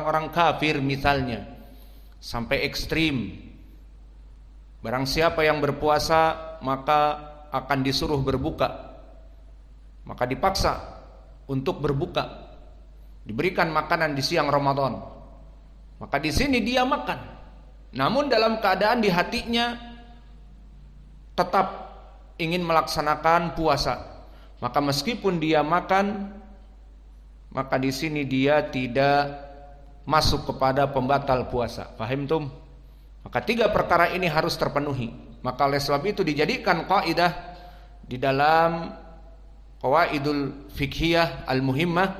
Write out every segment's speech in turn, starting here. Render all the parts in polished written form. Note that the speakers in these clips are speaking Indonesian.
orang-orang kafir misalnya, sampai ekstrim. Barang siapa yang berpuasa maka akan disuruh berbuka, maka dipaksa untuk berbuka, diberikan makanan di siang Ramadan. Maka di sini dia makan, namun dalam keadaan di hatinya tetap ingin melaksanakan puasa. Maka meskipun dia makan, maka di sini dia tidak masuk kepada pembatal puasa. Paham tum? Maka 3 perkara ini harus terpenuhi. Maka oleh sebab itu dijadikan kaidah di dalam qawaidul fiqhiyah al-muhimmah,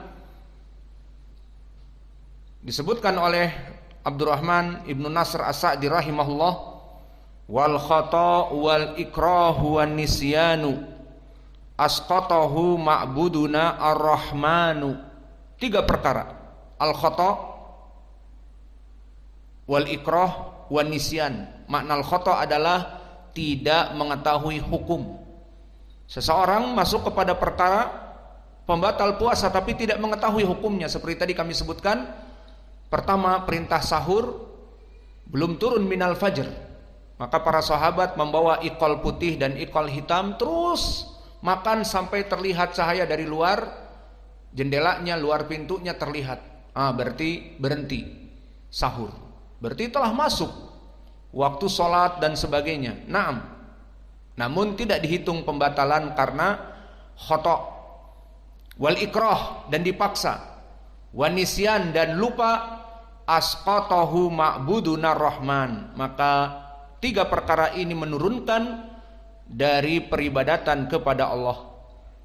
disebutkan oleh Abdurrahman Ibnu Nasr As-Sa'di rahimahullah, wal khata wal ikrahu wan nisyanu asqatahu ma'buduna ar-rahmanu. 3 perkara, al khata wal ikrah wan nisyan. Makna al khata adalah tidak mengetahui hukum. Seseorang masuk kepada perkara pembatal puasa tapi tidak mengetahui hukumnya. Seperti tadi kami sebutkan, pertama perintah sahur belum turun minal fajr, maka para sahabat membawa iqal putih dan iqal hitam, terus makan sampai terlihat cahaya dari luar jendelanya, luar pintunya terlihat. Berarti berhenti sahur, berarti telah masuk waktu sholat dan sebagainya. Namun tidak dihitung pembatalan karena khata. Wal ikrah, dan dipaksa. Wan nisyan, dan lupa. Asqatahu ma'buduna rahman. Maka 3 perkara ini menurunkan dari peribadatan kepada Allah.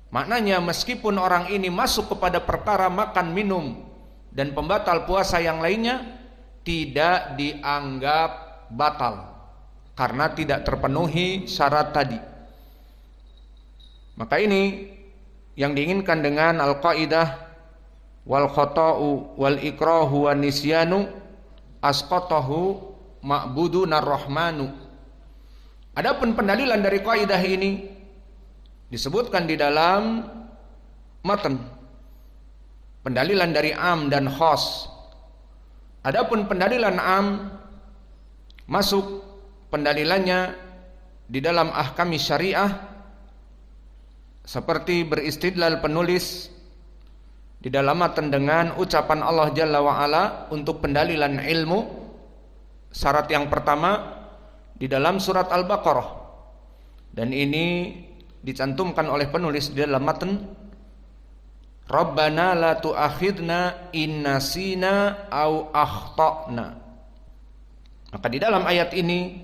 Maknanya meskipun orang ini masuk kepada perkara makan minum dan pembatal puasa yang lainnya, tidak dianggap batal karena tidak terpenuhi syarat tadi. Maka ini yang diinginkan dengan al-qaidah wal khata'u wal ikrahu wan nisyanu asqatahu ma'buduna rahmanu. Adapun pendalilan dari kaidah ini disebutkan di dalam matan, pendalilan dari am dan khas. Adapun pendalilan am masuk pendalilannya di dalam ahkam syariah, seperti beristidlal penulis di dalam matan dengan ucapan Allah Jalla wa Ala untuk pendalilan ilmu. Syarat yang pertama di dalam surat Al-Baqarah, dan ini dicantumkan oleh penulis di dalam matan, Rabbana la tu'akhidna in nasina au akhtana. Maka di dalam ayat ini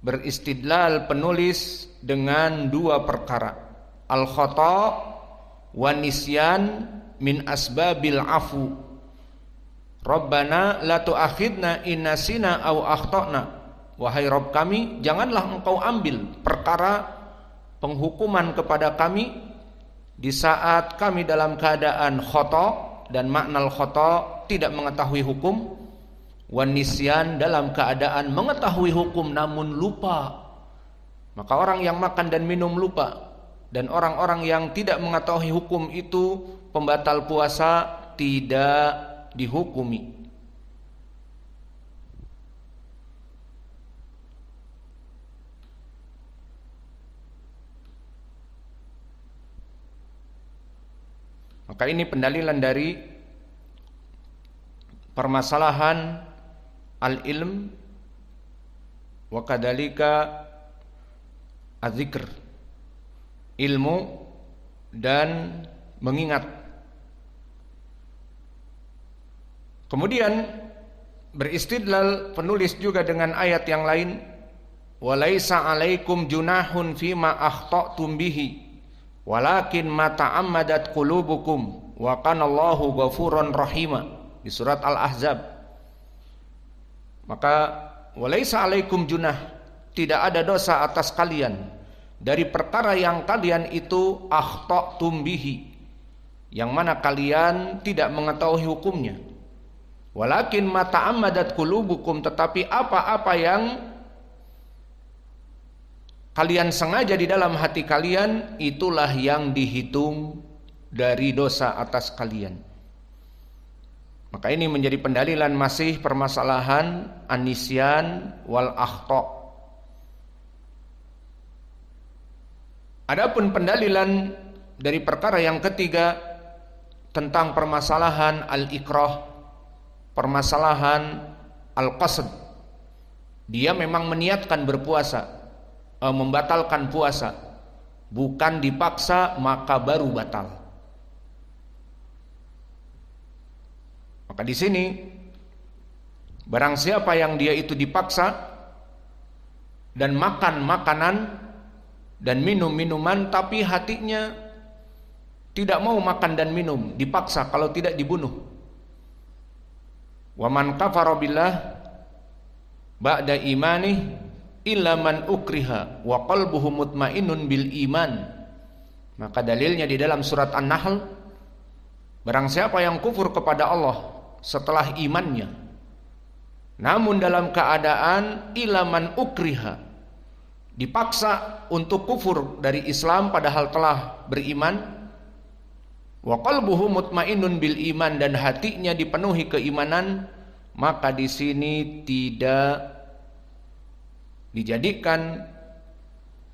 beristidlal penulis dengan 2 perkara, al-khata wa nisyan min asbabil afu. Rabbana la tu'akhidna in nasina au akhtana. Wahai Rabb kami, janganlah engkau ambil perkara penghukuman kepada kami di saat kami dalam keadaan khata, dan makna al-khata tidak mengetahui hukum, wan nisyan dalam keadaan mengetahui hukum namun lupa. Maka orang yang makan dan minum lupa, dan orang-orang yang tidak mengetahui hukum itu pembatal puasa tidak dihukumi. Maka ini pendalilan dari permasalahan al-ilm wa kadzalika az-zikr, ilmu dan mengingat. Kemudian beristidlal penulis juga dengan ayat yang lain, walaisa alaikum junahun fima akhta'tum bihi walakin ma ta'ammadat qulubukum wa kanallahu ghafuran rahima, di surat Al-Ahzab. Maka walaisa alaikum junah, tidak ada dosa atas kalian dari perkara yang kalian itu akhta'tum bihi, yang mana kalian tidak mengetahui hukumnya. Walakin ma ta'ammadat qulubukum, tetapi apa-apa yang kalian sengaja di dalam hati kalian, itulah yang dihitung dari dosa atas kalian. Maka ini menjadi pendalilan masih permasalahan an-nisyan wal akhta. Adapun pendalilan dari perkara yang ketiga tentang permasalahan al-ikrah, permasalahan al-qasd. Dia memang meniatkan berpuasa, membatalkan puasa, bukan dipaksa maka baru batal. Maka di sini barang siapa yang dia itu dipaksa dan makan makanan dan minum minuman tapi hatinya tidak mau makan dan minum, dipaksa kalau tidak dibunuh. Wa man kafara billah ba'da imanih illa man ukriha wa qalbuhu mutmainnun bil iman. Maka dalilnya di dalam surat An-Nahl, barang siapa yang kufur kepada Allah setelah imannya, namun dalam keadaan illa man ukriha, dipaksa untuk kufur dari Islam padahal telah beriman, wa qalbuhu mutmainnun bil iman, dan hatinya dipenuhi keimanan, maka di sini tidak dijadikan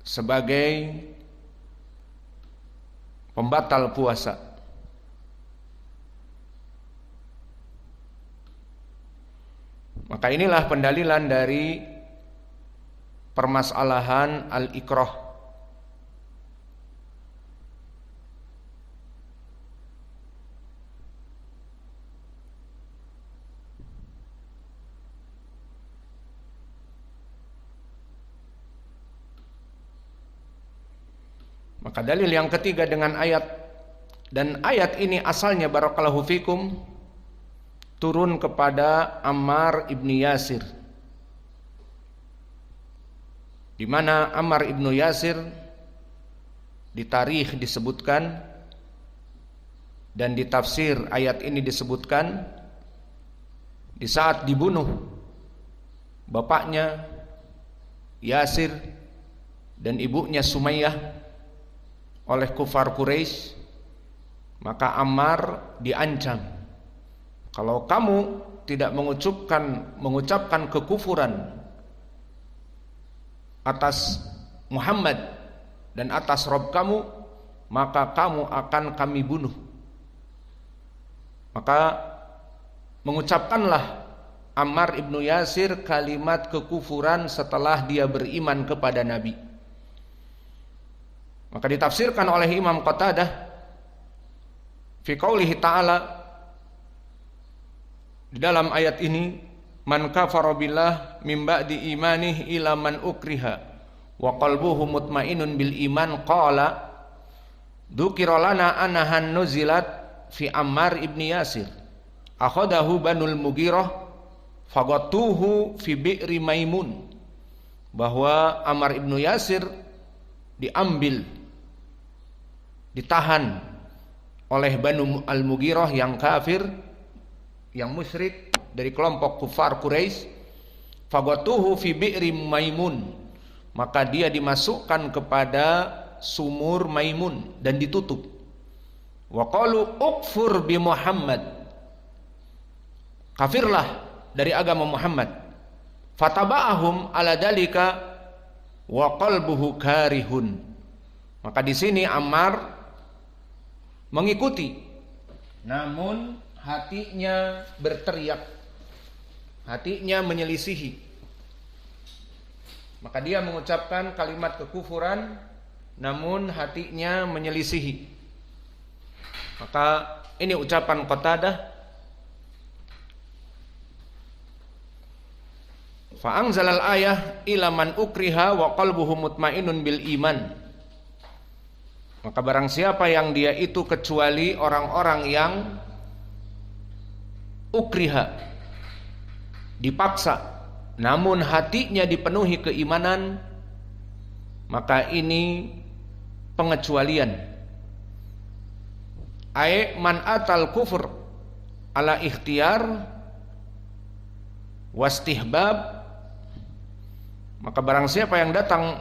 sebagai pembatal puasa. Maka inilah pendalilan dari permasalahan al-ikrah. Maka dalil yang ketiga dengan ayat, dan ayat ini asalnya barakallahu fikum turun kepada Ammar ibnu Yasir, di mana Ammar ibnu Yasir di tarikh disebutkan dan di tafsir ayat ini disebutkan di saat dibunuh bapaknya Yasir dan ibunya Sumayyah oleh kufar Quraisy, maka Ammar diancam, kalau kamu tidak mengucapkan kekufuran atas Muhammad dan atas Rabb kamu, maka kamu akan kami bunuh. Maka mengucapkanlah Ammar ibnu Yasir kalimat kekufuran setelah dia beriman kepada Nabi. Maka ditafsirkan oleh Imam Qatadah fi qaulihi ta'ala, di dalam ayat ini, man kafara billah min ba'di imanih ila man ukriha wa qalbuhu mutmainnun bil iman qala dzukira lana annahan nuzilat fi Ammar ibni Yasir akhadahu banul Mughirah fagatuhu fi bi'ri Maimun, bahwa Ammar ibnu Yasir diambil, ditahan oleh Banu al-Mughirah yang kafir, yang musyrik dari kelompok kufar Quraisy, fagatuhu fi bi'ri Maimun, maka dia dimasukkan kepada sumur Maimun dan ditutup. Wa qalu ukfur bi Muhammad, kafirlah dari agama Muhammad. Fataba'ahum ala dalika wa qalbuhu karihun, maka di sini Ammar mengikuti, namun hatinya berteriak, hatinya menyelisihi. Maka dia mengucapkan kalimat kekufuran, namun hatinya menyelisihi. Maka ini ucapan Qatadah, fa anzalal ayah ila man ukriha wa qalbuhu mutmainnun bil iman. Maka barang siapa yang dia itu kecuali orang-orang yang ukriha, dipaksa, namun hatinya dipenuhi keimanan, maka ini pengecualian. Ai man atal kufur ala ikhtiyar wastihbab, maka barang siapa yang datang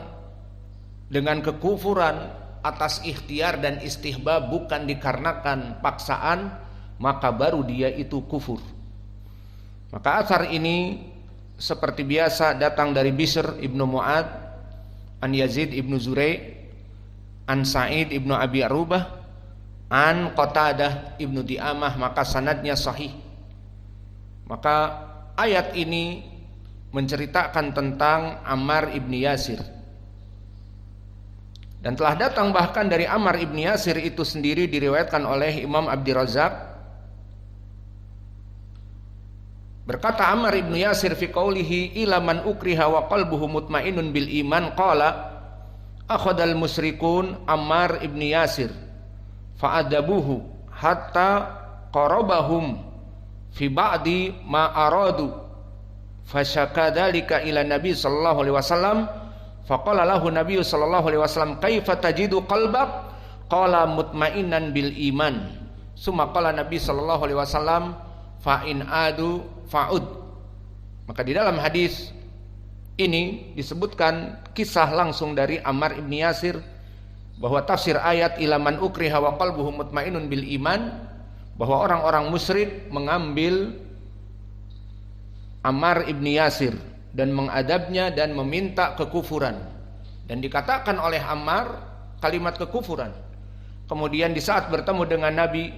dengan kekufuran atas ikhtiar dan istihbab, bukan dikarenakan paksaan, maka baru dia itu kufur. Maka atsar ini seperti biasa datang dari Bishr ibnu Mu'ad, an Yazid ibnu Zurai, an Sa'id ibnu Abi Arubah, an Qatadah ibnu Di'amah, maka sanadnya sahih. Maka ayat ini menceritakan tentang Ammar ibni Yasir, dan telah datang bahkan dari Ammar ibni Yasir itu sendiri diriwayatkan oleh Imam Abdurrazzaq. Berkata Ammar ibnu Yasir fi qaulihi ila man ukriha wa qalbuhu mutmainnun bil iman qala akhadal musyrikun Ammar ibni Yasir fa'adabuhu hatta qarabahum fi ba'di ma aradu fasyaka dzalika ila nabi sallallahu alaihi wasallam faqala lahu nabi sallallahu alaihi wasallam kaifa tajidu qalbak qala mutmainnan bil iman summa qala nabi sallallahu alaihi wasallam fa in adu fa'ud. Maka di dalam hadis ini disebutkan kisah langsung dari Ammar ibni Yasir bahwa tafsir ayat ila man ukriha wa qalbuhu mutmainnun bil iman, bahwa orang-orang musyrik mengambil Ammar ibni Yasir dan mengadabnya dan meminta kekufuran, dan dikatakan oleh Ammar kalimat kekufuran. Kemudian di saat bertemu dengan Nabi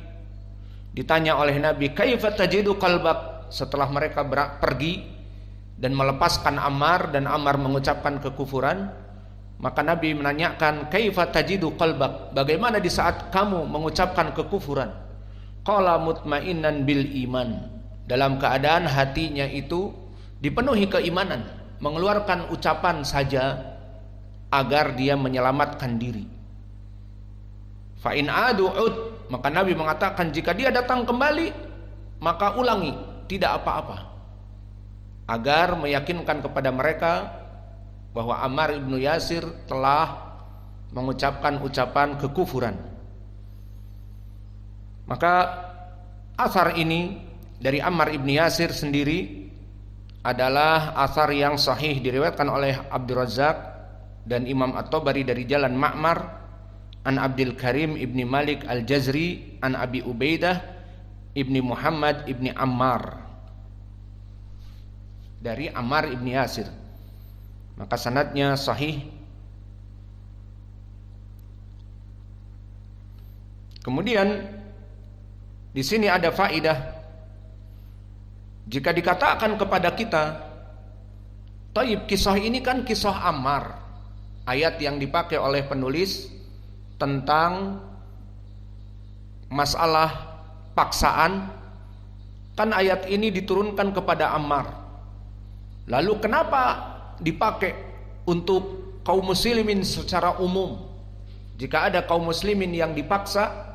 ditanya oleh Nabi, kaifa tajidu qalbak? Setelah mereka pergi dan melepaskan Ammar dan Ammar mengucapkan kekufuran, maka Nabi menanyakan, kaifa tajidu qalbak? Bagaimana di saat kamu mengucapkan kekufuran? Qala mutmainnan bil iman, dalam keadaan hatinya itu dipenuhi keimanan, mengeluarkan ucapan saja agar dia menyelamatkan diri. Fa in adu ud, maka Nabi mengatakan jika dia datang kembali maka ulangi, tidak apa-apa, agar meyakinkan kepada mereka bahwa Ammar ibnu Yasir telah mengucapkan ucapan kekufuran. Maka asar ini dari Ammar ibnu Yasir sendiri adalah asar yang sahih, diriwayatkan oleh Abdurrazzaq dan Imam At-Tabari dari jalan Ma'mar an Abdul Karim ibni Malik al-Jazri an Abi Ubaidah ibni Muhammad ibni Ammar, dari Ammar ibni Yasir. Maka sanadnya sahih. Kemudian di sini ada faidah, jika dikatakan kepada kita, taib kisah ini kan kisah Ammar, ayat yang dipakai oleh penulis tentang masalah paksaan, kan ayat ini diturunkan kepada Ammar. Lalu kenapa dipakai untuk kaum muslimin secara umum? Jika ada kaum muslimin yang dipaksa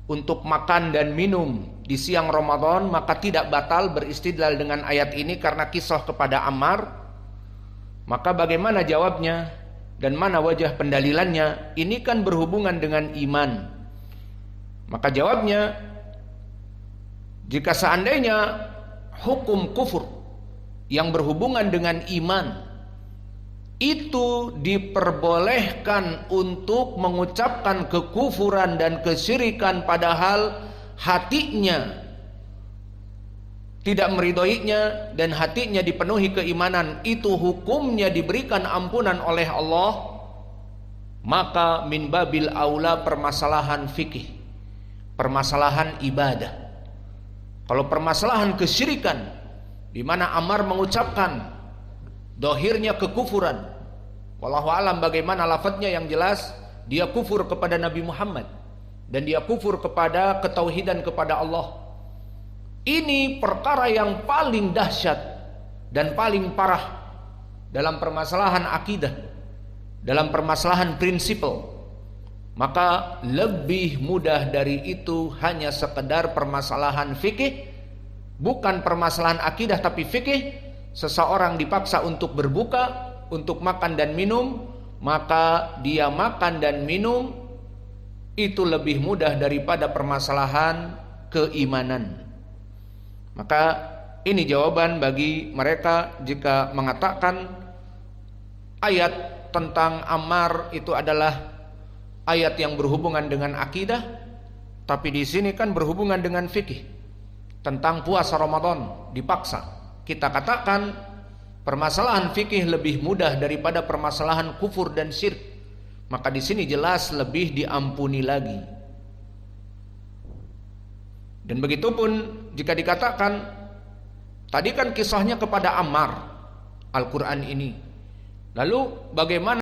untuk makan dan minum di siang Ramadan, maka tidak batal beristidlal dengan ayat ini karena kisah kepada Ammar. Maka bagaimana jawabnya dan mana wajah pendalilannya? Ini kan berhubungan dengan iman. Maka jawabnya, jika seandainya hukum kufur yang berhubungan dengan iman itu diperbolehkan untuk mengucapkan kekufuran dan kesyirikan padahal hatinya tidak meridhoinya dan hatinya dipenuhi keimanan, itu hukumnya diberikan ampunan oleh Allah, maka min babil aula permasalahan fikih, permasalahan ibadah. Kalau permasalahan kesyirikan di mana Ammar mengucapkan dohirnya kekufuran, wallahu alam bagaimana lafadznya, yang jelas dia kufur kepada Nabi Muhammad dan dia kufur kepada ketauhidan kepada Allah. Ini perkara yang paling dahsyat dan paling parah dalam permasalahan akidah, dalam permasalahan prinsipal. Maka lebih mudah dari itu hanya sekedar permasalahan fikih, bukan permasalahan akidah tapi fikih. Seseorang dipaksa untuk berbuka, untuk makan dan minum, maka dia makan dan minum itu lebih mudah daripada permasalahan keimanan. Maka ini jawaban bagi mereka jika mengatakan ayat tentang Ammar itu adalah ayat yang berhubungan dengan akidah, Tapi di sini kan berhubungan dengan fikih tentang puasa Ramadan dipaksa. Kita katakan permasalahan fikih lebih mudah daripada permasalahan kufur dan syirik. Maka di sini jelas lebih diampuni lagi. Dan begitupun jika dikatakan tadi kan kisahnya kepada Ammar Al-Quran ini. Lalu bagaimana